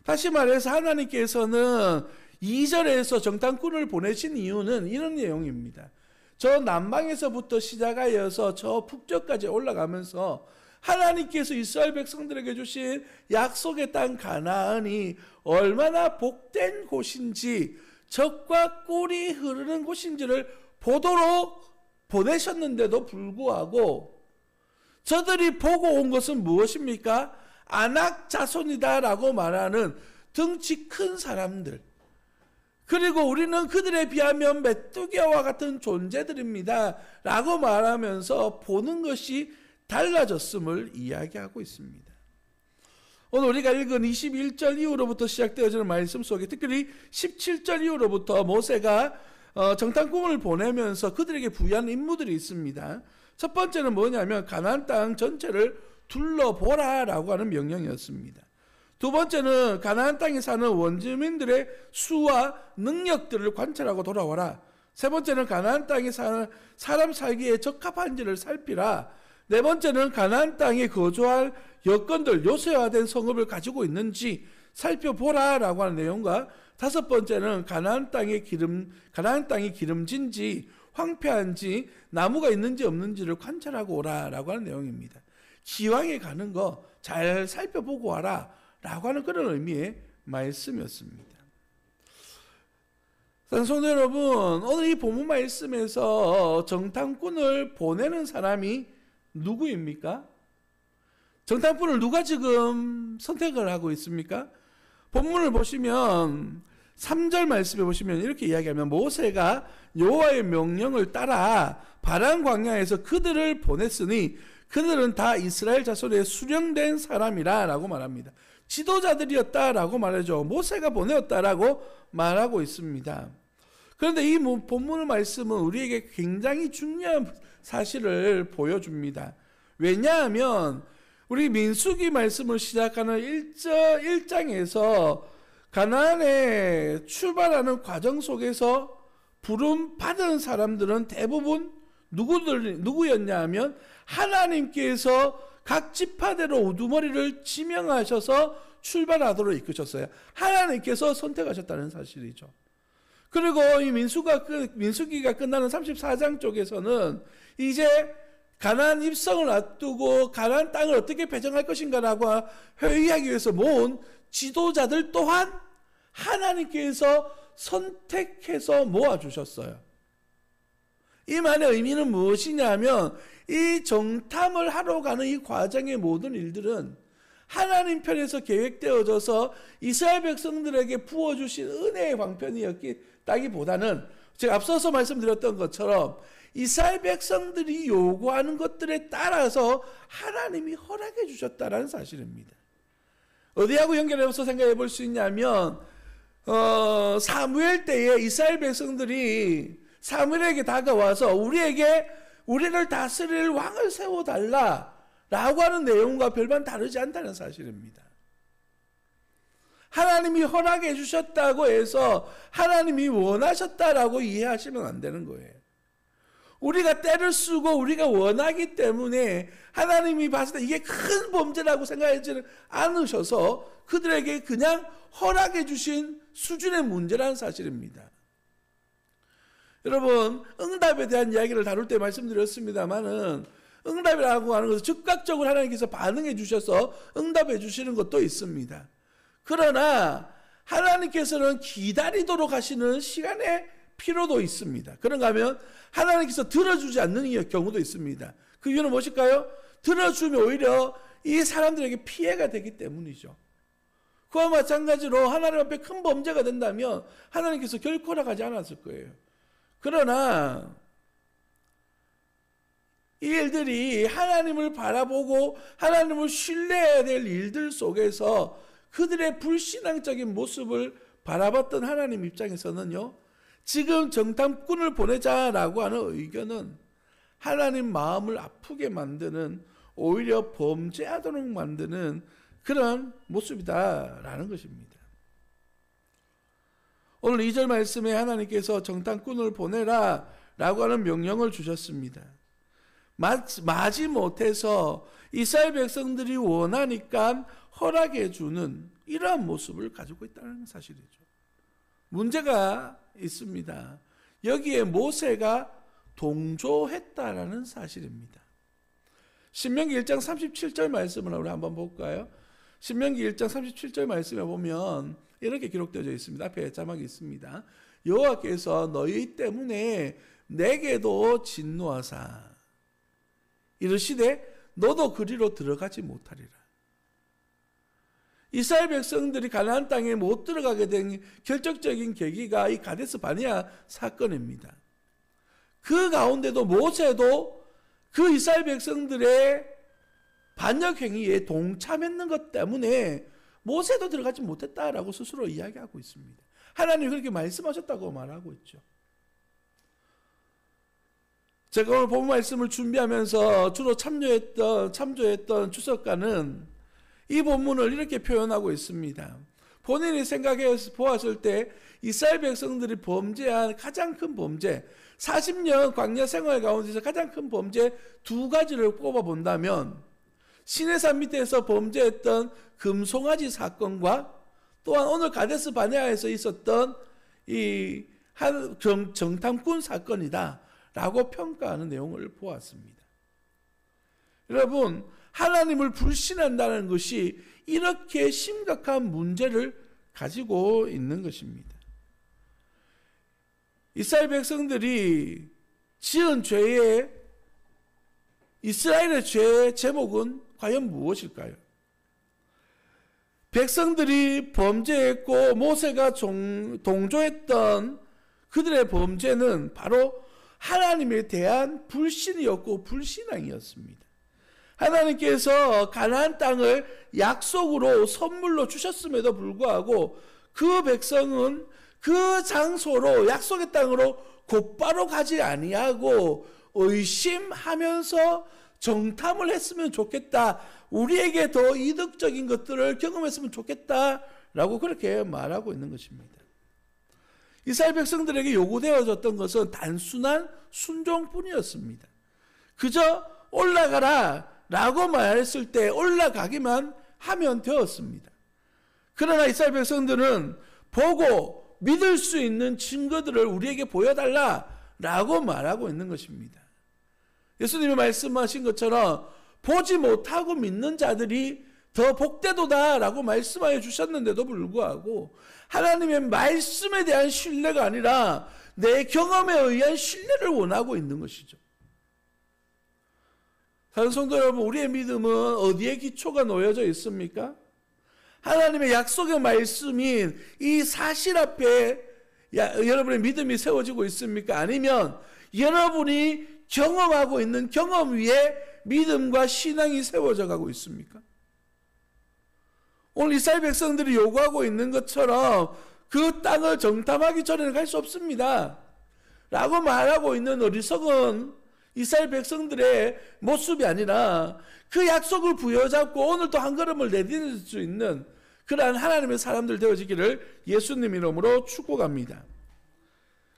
S1: 다시 말해서 하나님께서는 2절에서 정탐꾼을 보내신 이유는 이런 내용입니다. 저 남방에서부터 시작하여서 저 북쪽까지 올라가면서 하나님께서 이스라엘 백성들에게 주신 약속의 땅 가나안이 얼마나 복된 곳인지, 젖과 꿀이 흐르는 곳인지를 보도록 보내셨는데도 불구하고 저들이 보고 온 것은 무엇입니까? 아낙 자손이다라고 말하는 덩치 큰 사람들, 그리고 우리는 그들에 비하면 메뚜기와 같은 존재들입니다 라고 말하면서 보는 것이 달라졌음을 이야기하고 있습니다. 오늘 우리가 읽은 21절 이후로부터 시작되어지는 말씀 속에 특별히 17절 이후로부터 모세가 정탐꾼을 보내면서 그들에게 부여한 임무들이 있습니다. 첫 번째는 뭐냐면 가나안 땅 전체를 둘러보라라고 하는 명령이었습니다. 두 번째는 가나안 땅에 사는 원주민들의 수와 능력들을 관찰하고 돌아와라. 세 번째는 가나안 땅에 사는 사람 살기에 적합한지를 살피라. 네 번째는 가나안 땅에 거주할 여건들, 요새화된 성읍을 가지고 있는지 살펴보라라고 하는 내용과 다섯 번째는 가나안 땅이 기름진지 황폐한지 나무가 있는지 없는지를 관찰하고 오라라고 하는 내용입니다. 기왕에 가는 거 잘 살펴보고 와라 라고 하는 그런 의미의 말씀이었습니다. 성도 여러분, 오늘 이 본문 말씀에서 정탐꾼을 보내는 사람이 누구입니까? 정탐꾼을 누가 지금 선택을 하고 있습니까? 본문을 보시면 3절 말씀에 보시면 이렇게 이야기하면 모세가 여호와의 명령을 따라 바란 광야에서 그들을 보냈으니 그들은 다 이스라엘 자손의 수령된 사람이라 라고 말합니다. 지도자들이었다라고 말하죠. 모세가 보내었다라고 말하고 있습니다. 그런데 이 본문의 말씀은 우리에게 굉장히 중요한 사실을 보여줍니다. 왜냐하면 우리 민수기 말씀을 시작하는 1장에서 가나안에 출발하는 과정 속에서 부름 받은 사람들은 대부분 누구였냐 하면 하나님께서 각 지파대로 우두머리를 지명하셔서 출발하도록 이끄셨어요. 하나님께서 선택하셨다는 사실이죠. 그리고 이 민수기가 끝나는 34장 쪽에서는 이제 가나안 입성을 앞두고 가나안 땅을 어떻게 배정할 것인가라고 회의하기 위해서 모은 지도자들 또한 하나님께서 선택해서 모아주셨어요. 이 말의 의미는 무엇이냐면 이 정탐을 하러 가는 이 과정의 모든 일들은 하나님 편에서 계획되어져서 이스라엘 백성들에게 부어주신 은혜의 방편이었다기보다는 제가 앞서서 말씀드렸던 것처럼 이스라엘 백성들이 요구하는 것들에 따라서 하나님이 허락해 주셨다는 사실입니다. 어디하고 연결해서 생각해 볼 수 있냐면 사무엘 때에 이스라엘 백성들이 사무엘에게 다가와서 우리를 다스릴 왕을 세워달라라고 하는 내용과 별반 다르지 않다는 사실입니다. 하나님이 허락해 주셨다고 해서 하나님이 원하셨다라고 이해하시면 안 되는 거예요. 우리가 때를 쓰고 우리가 원하기 때문에 하나님이 봤을 때 이게 큰 범죄라고 생각하지는 않으셔서 그들에게 그냥 허락해 주신 수준의 문제라는 사실입니다. 여러분, 응답에 대한 이야기를 다룰 때 말씀드렸습니다만은 응답이라고 하는 것은 즉각적으로 하나님께서 반응해 주셔서 응답해 주시는 것도 있습니다. 그러나 하나님께서는 기다리도록 하시는 시간의 필요도 있습니다. 그런가 하면 하나님께서 들어주지 않는 경우도 있습니다. 그 이유는 무엇일까요? 들어주면 오히려 이 사람들에게 피해가 되기 때문이죠. 그와 마찬가지로 하나님 앞에 큰 범죄가 된다면 하나님께서 결코 허락하지 않았을 거예요. 그러나 이 일들이 하나님을 바라보고 하나님을 신뢰해야 될 일들 속에서 그들의 불신앙적인 모습을 바라봤던 하나님 입장에서는요, 지금 정탐꾼을 보내자라고 하는 의견은 하나님 마음을 아프게 만드는, 오히려 범죄하도록 만드는 그런 모습이다라는 것입니다. 오늘 2절 말씀에 하나님께서 정탐꾼을 보내라 라고 하는 명령을 주셨습니다. 마지 못해서 이스라엘 백성들이 원하니까 허락해 주는 이러한 모습을 가지고 있다는 사실이죠. 문제가 있습니다. 여기에 모세가 동조했다라는 사실입니다. 신명기 1장 37절 말씀을 우리 한번 볼까요? 신명기 1장 37절 말씀에 보면 이렇게 기록되어 있습니다. 앞에 자막이 있습니다. 여호와께서 너희 때문에 내게도 진노하사 이르시되 너도 그리로 들어가지 못하리라. 이스라엘 백성들이 가나안 땅에 못 들어가게 된 결정적인 계기가 이 가데스 바네아 사건입니다. 그 가운데도 모세도 그 이스라엘 백성들의 반역 행위에 동참했는 것 때문에 모세도 들어가지 못했다라고 스스로 이야기하고 있습니다. 하나님이 그렇게 말씀하셨다고 말하고 있죠. 제가 오늘 본문 말씀을 준비하면서 주로 참조했던 주석가는 이 본문을 이렇게 표현하고 있습니다. 본인이 생각해 보았을 때 이스라엘 백성들이 범죄한 가장 큰 범죄, 40년 광야 생활 가운데서 가장 큰 범죄 두 가지를 꼽아본다면 시내산 밑에서 범죄했던 금송아지 사건과 또한 오늘 가데스 바네아에서 있었던 이 정탐꾼 사건이다 라고 평가하는 내용을 보았습니다. 여러분, 하나님을 불신한다는 것이 이렇게 심각한 문제를 가지고 있는 것입니다. 이스라엘 백성들이 지은 죄의 이스라엘의 죄의 제목은 과연 무엇일까요? 백성들이 범죄했고 모세가 동조했던 그들의 범죄는 바로 하나님에 대한 불신이었고 불신앙이었습니다. 하나님께서 가나안 땅을 약속으로 선물로 주셨음에도 불구하고 그 백성은 그 장소로 약속의 땅으로 곧바로 가지 아니하고 의심하면서 정탐을 했으면 좋겠다. 우리에게 더 이득적인 것들을 경험했으면 좋겠다라고 그렇게 말하고 있는 것입니다. 이스라엘 백성들에게 요구되어졌던 것은 단순한 순종뿐이었습니다. 그저 올라가라 라고 말했을 때 올라가기만 하면 되었습니다. 그러나 이스라엘 백성들은 보고 믿을 수 있는 증거들을 우리에게 보여달라라고 말하고 있는 것입니다. 예수님이 말씀하신 것처럼 보지 못하고 믿는 자들이 더 복되도다라고 말씀하여 주셨는데도 불구하고 하나님의 말씀에 대한 신뢰가 아니라 내 경험에 의한 신뢰를 원하고 있는 것이죠. 사랑하는 성도 여러분, 우리의 믿음은 어디에 기초가 놓여져 있습니까? 하나님의 약속의 말씀인 이 사실 앞에 여러분의 믿음이 세워지고 있습니까? 아니면 여러분이 경험하고 있는 경험 위에 믿음과 신앙이 세워져 가고 있습니까? 오늘 이스라엘 백성들이 요구하고 있는 것처럼 그 땅을 정탐하기 전에는 갈 수 없습니다 라고 말하고 있는 어리석은 이스라엘 백성들의 모습이 아니라 그 약속을 부여잡고 오늘도 한 걸음을 내딛을 수 있는 그러한 하나님의 사람들 되어지기를 예수님 이름으로 축복합니다.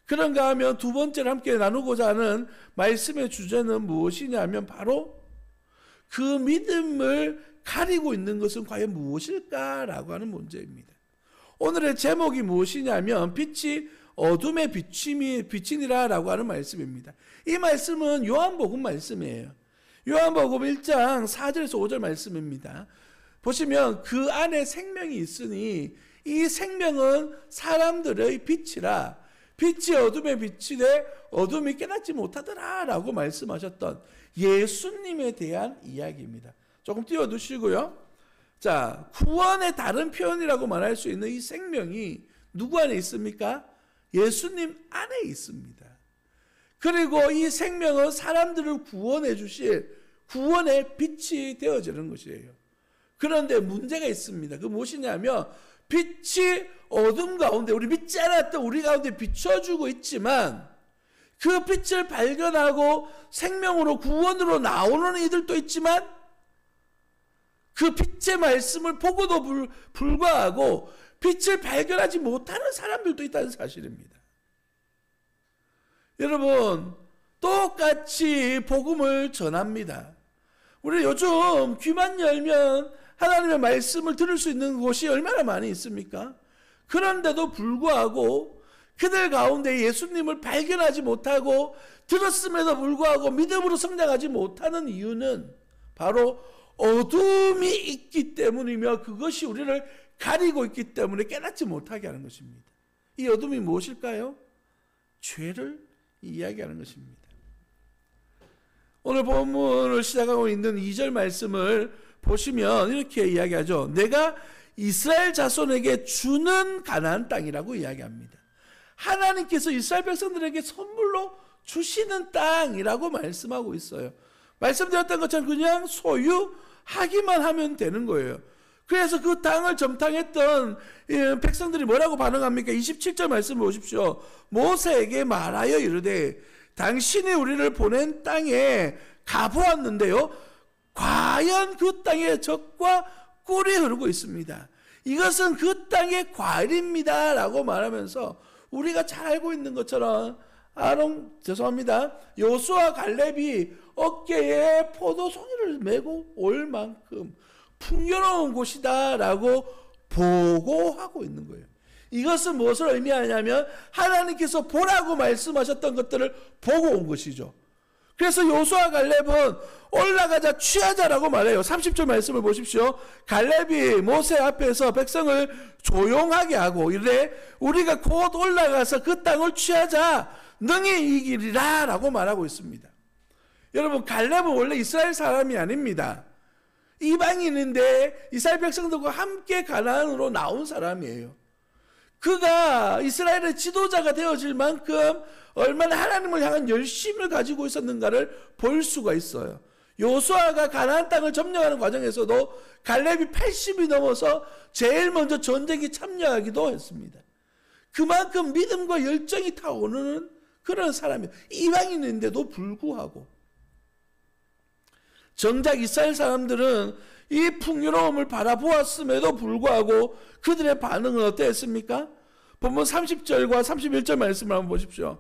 S1: 그런가 하면 두 번째로 함께 나누고자 하는 말씀의 주제는 무엇이냐면 바로 그 믿음을 가리고 있는 것은 과연 무엇일까라고 하는 문제입니다. 오늘의 제목이 무엇이냐면 빛이 어둠의 비치니라라고 하는 말씀입니다. 이 말씀은 요한복음 말씀이에요. 요한복음 1장 4절에서 5절 말씀입니다. 보시면 그 안에 생명이 있으니 이 생명은 사람들의 빛이라 빛이 어둠에 비치되 어둠이 깨닫지 못하더라 라고 말씀하셨던 예수님에 대한 이야기입니다. 조금 띄워두시고요. 자, 구원의 다른 표현이라고 말할 수 있는 이 생명이 누구 안에 있습니까? 예수님 안에 있습니다. 그리고 이 생명은 사람들을 구원해 주실 구원의 빛이 되어지는 것이에요. 그런데 문제가 있습니다. 그 무엇이냐면 빛이 어둠 가운데 우리 믿지 않았던 우리 가운데 비춰주고 있지만 그 빛을 발견하고 생명으로 구원으로 나오는 이들도 있지만 그 빛의 말씀을 보고도 불구하고 빛을 발견하지 못하는 사람들도 있다는 사실입니다. 여러분, 똑같이 복음을 전합니다. 우리 요즘 귀만 열면 하나님의 말씀을 들을 수 있는 곳이 얼마나 많이 있습니까? 그런데도 불구하고 그들 가운데 예수님을 발견하지 못하고 들었음에도 불구하고 믿음으로 성장하지 못하는 이유는 바로 어둠이 있기 때문이며 그것이 우리를 가리고 있기 때문에 깨닫지 못하게 하는 것입니다. 이 어둠이 무엇일까요? 죄를 이야기하는 것입니다. 오늘 본문을 시작하고 있는 2절 말씀을 보시면 이렇게 이야기하죠. 내가 이스라엘 자손에게 주는 가나안 땅이라고 이야기합니다. 하나님께서 이스라엘 백성들에게 선물로 주시는 땅이라고 말씀하고 있어요. 말씀드렸던 것처럼 그냥 소유하기만 하면 되는 거예요. 그래서 그 땅을 점탕했던 백성들이 뭐라고 반응합니까? 27절 말씀 보십시오. 모세에게 말하여 이르되 당신이 우리를 보낸 땅에 가보았는데요. 과연 그 땅에 젖과 꿀이 흐르고 있습니다. 이것은 그 땅의 과일입니다 라고 말하면서 우리가 잘 알고 있는 것처럼 여호수아 갈렙이 어깨에 포도송이를 메고 올 만큼 풍요로운 곳이다 라고 보고하고 있는 거예요. 이것은 무엇을 의미하냐면 하나님께서 보라고 말씀하셨던 것들을 보고 온 것이죠. 그래서 여호수아 갈렙은 올라가자 취하자라고 말해요. 30절 말씀을 보십시오. 갈렙이 모세 앞에서 백성을 조용하게 하고 이래 우리가 곧 올라가서 그 땅을 취하자 능히 이기리라 라고 말하고 있습니다. 여러분, 갈렙은 원래 이스라엘 사람이 아닙니다. 이방인인데 이스라엘 백성들과 함께 가나안으로 나온 사람이에요. 그가 이스라엘의 지도자가 되어질 만큼 얼마나 하나님을 향한 열심을 가지고 있었는가를 볼 수가 있어요. 여호수아가 가나안 땅을 점령하는 과정에서도 갈렙이 80이 넘어서 제일 먼저 전쟁에 참여하기도 했습니다. 그만큼 믿음과 열정이 타오르는 그런 사람이에요. 이방인인데도 불구하고. 정작 이스라엘 사람들은 이 풍요로움을 바라보았음에도 불구하고 그들의 반응은 어땠습니까? 본문 30절과 31절 말씀을 한번 보십시오.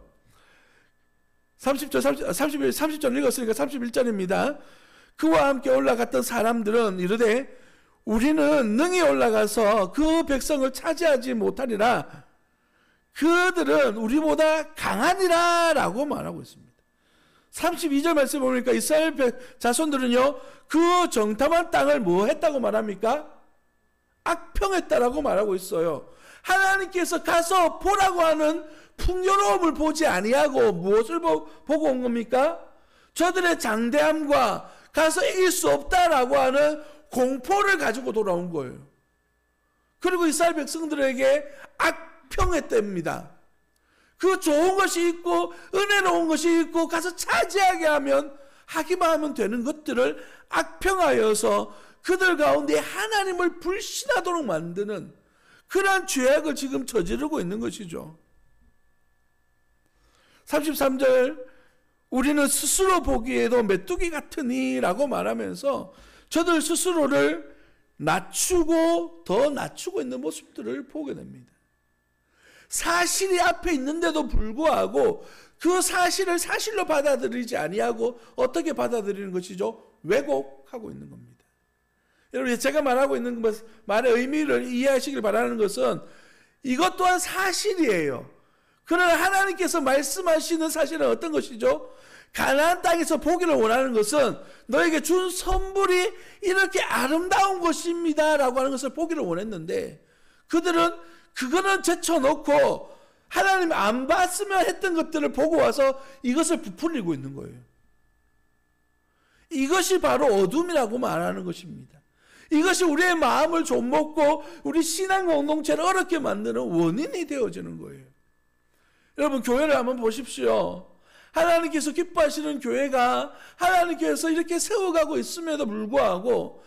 S1: 30절 읽었으니까 31절입니다. 그와 함께 올라갔던 사람들은 이르되 우리는 능히 올라가서 그 백성을 차지하지 못하리라. 그들은 우리보다 강하니라 라고 말하고 있습니다. 32절 말씀 보니까 이스라엘 자손들은요, 그 정탐한 땅을 뭐 했다고 말합니까? 악평했다라고 말하고 있어요. 하나님께서 가서 보라고 하는 풍요로움을 보지 아니하고 무엇을 보고 온 겁니까? 저들의 장대함과 가서 이길 수 없다라고 하는 공포를 가지고 돌아온 거예요. 그리고 이스라엘 백성들에게 악평했답니다. 그 좋은 것이 있고 은혜로운 것이 있고 가서 차지하게 하면 하기만 하면 되는 것들을 악평하여서 그들 가운데 하나님을 불신하도록 만드는 그러한 죄악을 지금 저지르고 있는 것이죠. 33절 우리는 스스로 보기에도 메뚜기 같으니 라고 말하면서 저들 스스로를 낮추고 더 낮추고 있는 모습들을 보게 됩니다. 사실이 앞에 있는데도 불구하고 그 사실을 사실로 받아들이지 아니하고 어떻게 받아들이는 것이죠? 왜곡하고 있는 겁니다. 여러분, 제가 말하고 있는 말의 의미를 이해하시길 바라는 것은 이것 또한 사실이에요. 그러나 하나님께서 말씀하시는 사실은 어떤 것이죠? 가나안 땅에서 보기를 원하는 것은 너에게 준 선물이 이렇게 아름다운 것입니다 라고 하는 것을 보기를 원했는데 그들은 그거는 제쳐놓고 하나님 안 봤으면 했던 것들을 보고 와서 이것을 부풀리고 있는 거예요. 이것이 바로 어둠이라고 말하는 것입니다. 이것이 우리의 마음을 좀먹고 우리 신앙 공동체를 어렵게 만드는 원인이 되어지는 거예요. 여러분, 교회를 한번 보십시오. 하나님께서 기뻐하시는 교회가 하나님께서 이렇게 세워가고 있음에도 불구하고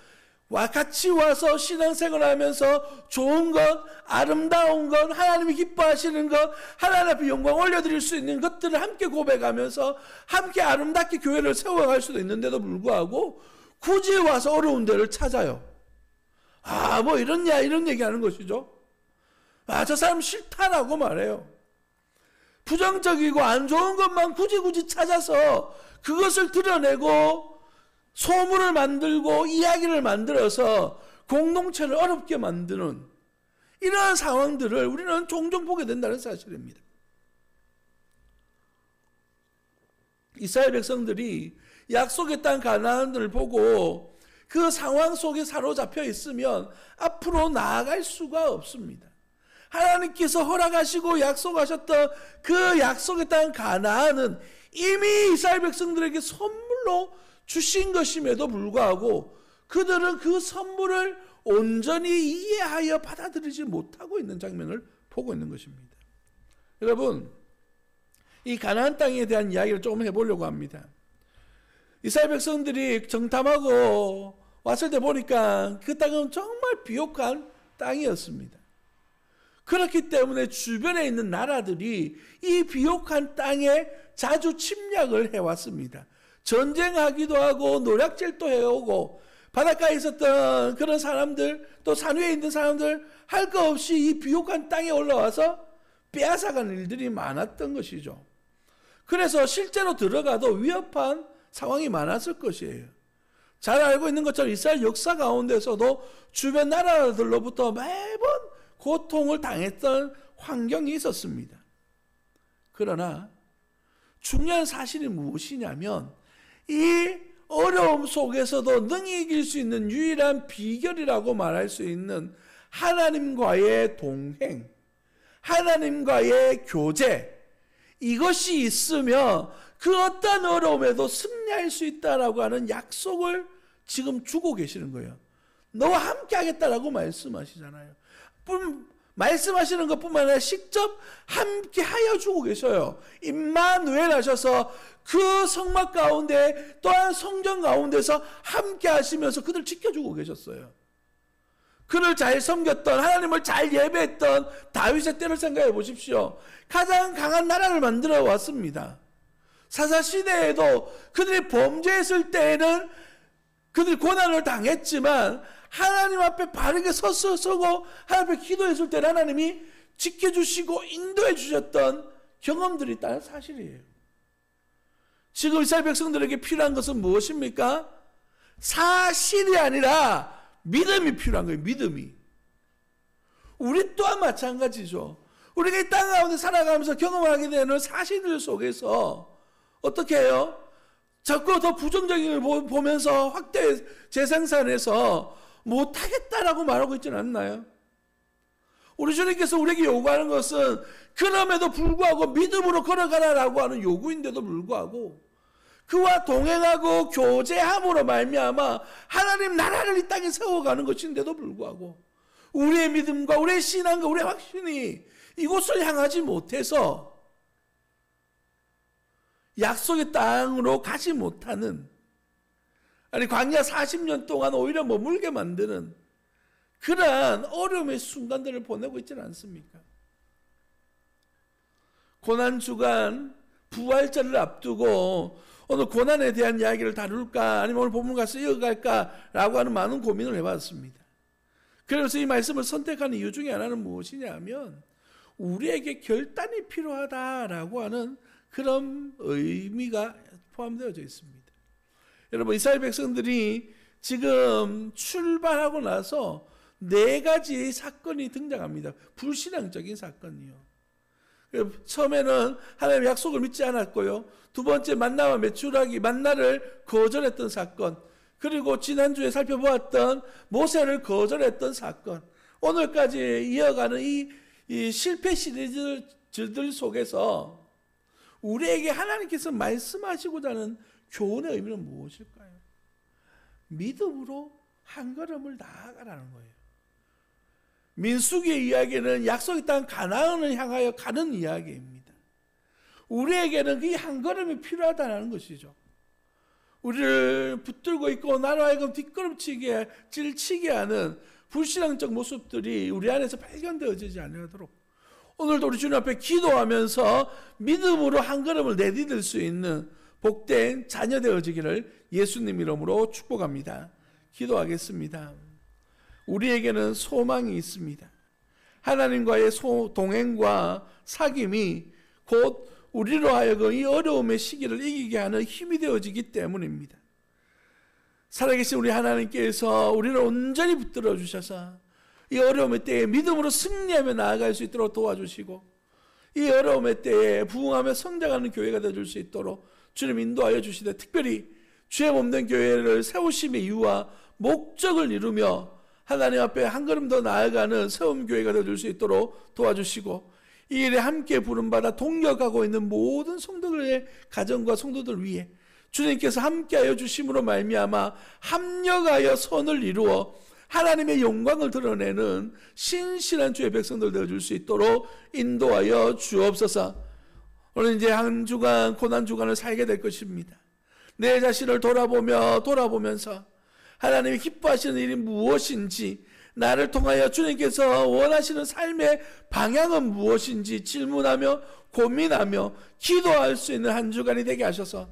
S1: 같이 와서 신앙생활을 하면서 좋은 것, 아름다운 것, 하나님이 기뻐하시는 것, 하나님 앞에 영광 올려드릴 수 있는 것들을 함께 고백하면서 함께 아름답게 교회를 세워갈 수도 있는데도 불구하고 굳이 와서 어려운 데를 찾아요. 뭐 이런 얘기하는 것이죠. 저 사람 싫다라고 말해요. 부정적이고 안 좋은 것만 굳이 찾아서 그것을 드러내고 소문을 만들고 이야기를 만들어서 공동체를 어렵게 만드는 이러한 상황들을 우리는 종종 보게 된다는 사실입니다. 이스라엘 백성들이 약속의 땅 가나안을 보고 그 상황 속에 사로잡혀 있으면 앞으로 나아갈 수가 없습니다. 하나님께서 허락하시고 약속하셨던 그 약속의 땅 가나안은 이미 이스라엘 백성들에게 선물로 주신 것임에도 불구하고 그들은 그 선물을 온전히 이해하여 받아들이지 못하고 있는 장면을 보고 있는 것입니다. 여러분, 이 가나안 땅에 대한 이야기를 조금 해보려고 합니다. 이스라엘 백성들이 정탐하고 왔을 때 보니까 그 땅은 정말 비옥한 땅이었습니다. 그렇기 때문에 주변에 있는 나라들이 이 비옥한 땅에 자주 침략을 해왔습니다. 전쟁하기도 하고 노략질도 해오고 바닷가에 있었던 그런 사람들 또 산 위에 있는 사람들 할 거 없이 이 비옥한 땅에 올라와서 빼앗아가는 일들이 많았던 것이죠. 그래서 실제로 들어가도 위협한 상황이 많았을 것이에요. 잘 알고 있는 것처럼 이스라엘 역사 가운데서도 주변 나라들로부터 매번 고통을 당했던 환경이 있었습니다. 그러나 중요한 사실이 무엇이냐면 이 어려움 속에서도 능히 이길 수 있는 유일한 비결이라고 말할 수 있는 하나님과의 동행, 하나님과의 교제, 이것이 있으면 그 어떤 어려움에도 승리할 수 있다라고 하는 약속을 지금 주고 계시는 거예요. 너와 함께 하겠다라고 말씀하시잖아요. 말씀하시는 것뿐만 아니라 직접 함께 하여 주고 계셔요. 임마누엘 하셔서 그 성막 가운데 또한 성전 가운데서 함께 하시면서 그들 지켜주고 계셨어요. 그를 잘 섬겼던, 하나님을 잘 예배했던 다윗의 때를 생각해 보십시오. 가장 강한 나라를 만들어 왔습니다. 사사시대에도 그들이 범죄했을 때에는 그들이 고난을 당했지만 하나님 앞에 바르게 서고 하나님 앞에 기도했을 때는 하나님이 지켜주시고 인도해 주셨던 경험들이 있다는 사실이에요. 지금 이스라엘 백성들에게 필요한 것은 무엇입니까? 사실이 아니라 믿음이 필요한 거예요. 믿음이. 우리 또한 마찬가지죠. 우리가 이 땅 가운데 살아가면서 경험하게 되는 사실들 속에서 어떻게 해요? 자꾸 더 부정적인 걸 보면서 확대 재생산해서 못하겠다라고 말하고 있지는 않나요? 우리 주님께서 우리에게 요구하는 것은 그럼에도 불구하고 믿음으로 걸어가라라고 하는 요구인데도 불구하고 그와 동행하고 교제함으로 말미암아 하나님 나라를 이 땅에 세워가는 것인데도 불구하고 우리의 믿음과 우리의 신앙과 우리의 확신이 이곳을 향하지 못해서 약속의 땅으로 가지 못하는, 아니 광야 40년 동안 오히려 머물게 만드는 그러한 어려움의 순간들을 보내고 있지는 않습니까? 고난주간 부활절을 앞두고 오늘 고난에 대한 이야기를 다룰까 아니면 오늘 본문 가서 이어갈까라고 하는 많은 고민을 해봤습니다. 그래서 이 말씀을 선택한 이유 중에 하나는 무엇이냐 하면 우리에게 결단이 필요하다라고 하는 그런 의미가 포함되어져 있습니다. 여러분, 이스라엘 백성들이 지금 출발하고 나서 4가지 사건이 등장합니다. 불신앙적인 사건이요. 처음에는 하나님의 약속을 믿지 않았고요. 두 번째, 만나와 메추라기, 만나를 거절했던 사건. 그리고 지난주에 살펴보았던 모세를 거절했던 사건. 오늘까지 이어가는 이 실패 시리즈들 속에서 우리에게 하나님께서 말씀하시고자 하는 교훈의 의미는 무엇일까요? 믿음으로 한 걸음을 나아가라는 거예요. 민수기의 이야기는 약속의 땅 가나안을 향하여 가는 이야기입니다. 우리에게는 그 한 걸음이 필요하다는 것이죠. 우리를 붙들고 있고 나로 하여금 뒷걸음치게 질치게 하는 불신앙적 모습들이 우리 안에서 발견되어지지 않도록 오늘도 우리 주님 앞에 기도하면서 믿음으로 한 걸음을 내디딜 수 있는 복된 자녀 되어지기를 예수님 이름으로 축복합니다. 기도하겠습니다. 우리에게는 소망이 있습니다. 하나님과의 동행과 사귐이 곧 우리로 하여금 이 어려움의 시기를 이기게 하는 힘이 되어지기 때문입니다. 살아계신 우리 하나님께서 우리를 온전히 붙들어 주셔서 이 어려움의 때에 믿음으로 승리하며 나아갈 수 있도록 도와주시고 이 어려움의 때에 부흥하며 성장하는 교회가 되어줄 수 있도록 주님 인도하여 주시되, 특별히 주의 몸된 교회를 세우심의 이유와 목적을 이루며 하나님 앞에 한 걸음 더 나아가는 세움교회가 되어줄 수 있도록 도와주시고 이 일에 함께 부름받아 동력하고 있는 모든 성도들의 가정과 성도들 위해 주님께서 함께하여 주심으로 말미암아 합력하여 선을 이루어 하나님의 영광을 드러내는 신실한 주의 백성들 되어줄 수 있도록 인도하여 주옵소서. 오늘 이제 한 주간 고난 주간을 살게 될 것입니다. 내 자신을 돌아보면서 하나님이 기뻐하시는 일이 무엇인지, 나를 통하여 주님께서 원하시는 삶의 방향은 무엇인지 질문하며 고민하며 기도할 수 있는 한 주간이 되게 하셔서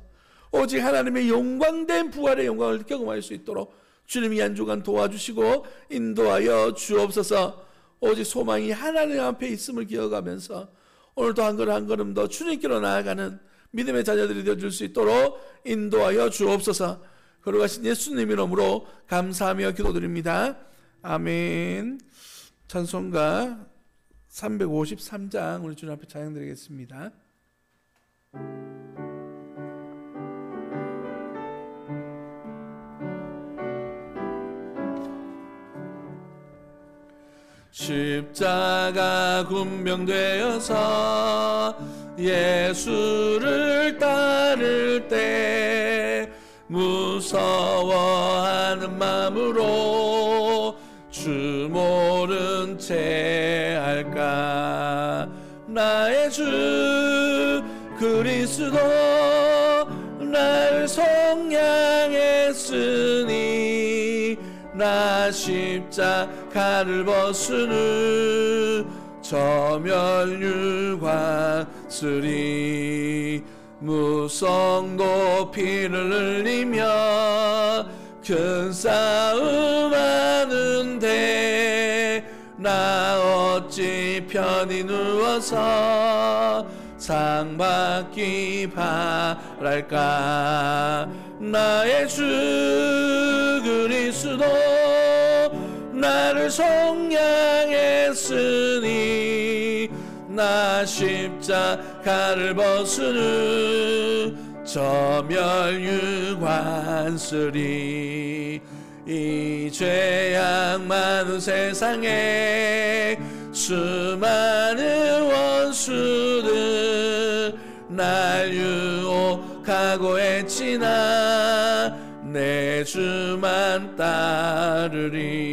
S1: 오직 하나님의 영광된 부활의 영광을 경험할 수 있도록 주님이 한 주간 도와주시고 인도하여 주옵소서. 오직 소망이 하나님 앞에 있음을 기억하면서 오늘도 한 걸음 한 걸음 더 주님께로 나아가는 믿음의 자녀들이 되어줄 수 있도록 인도하여 주옵소서. 걸어가신 예수님 이름으로 감사하며 기도드립니다. 아멘. 찬송가 353장 우리 주님 앞에 찬양드리겠습니다. 십자가 군병되어서 예수를 따를 때 무서워하는 마음으로 주 모른 채 할까. 나의 주 그리스도 날 속량했으니 나 십자가를 벗으는 저멸유관 쓰리. 무성도 피를 흘리며 큰 싸움 하는데 나 어찌 편히 누워서 상 받기 바랄까. 나의 주 그리스도 나를 속량했으니 나 십자가를 벗으는 저멸유관 쓰리. 이 죄악 많은 세상에 수많은 원수들 날 유혹하고 했지나 내 주만 따르리.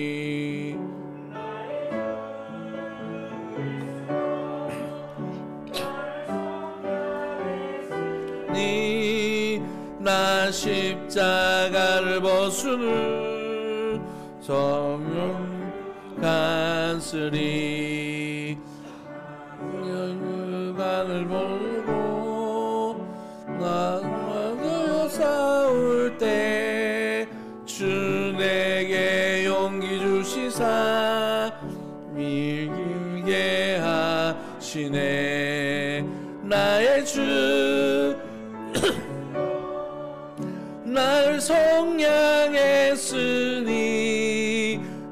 S1: 나 십자가를 벗으는 저멸유관 쓰리. 유관을 보고 나 싸울 때 주 내게 용기 주시사 이기게 하시네. 나의 주 날 속량했으니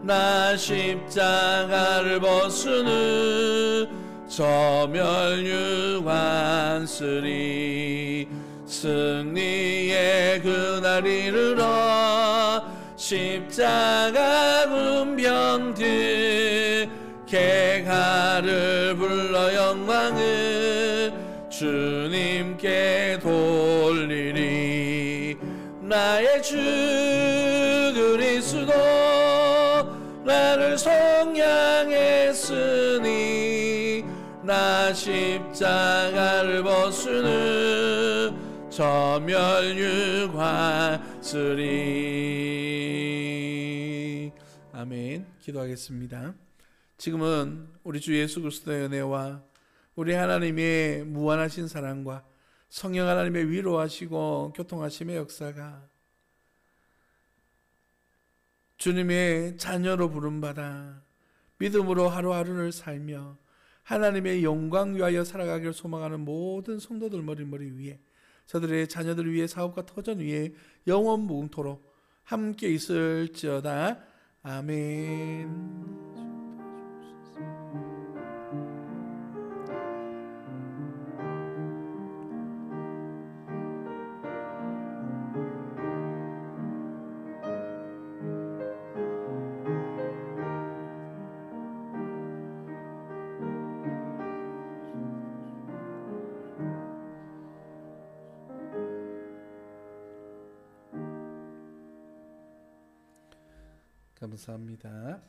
S1: 나 십자가를 벗으는 저멸유관 쓰리. 승리의 그날 이르러 십자가 문병들 객하를 불러 영광을 주님께 돌리리. 나의 주 그리스도 나를 속량했으니 나 십자가를 벗으는 저멸유관 쓰리. 아멘. 기도하겠습니다. 지금은 우리 주 예수 그리스도의 은혜와 우리 하나님의 무한하신 사랑과 성령 하나님의 위로하시고 교통하심의 역사가 주님의 자녀로 부름받아 믿음으로 하루하루를 살며 하나님의 영광 위하여 살아가기를 소망하는 모든 성도들 머리 위에 저들의 자녀들 위해 사업과 터전 위에 영원 무궁토록 함께 있을지어다. 아멘. 감사합니다.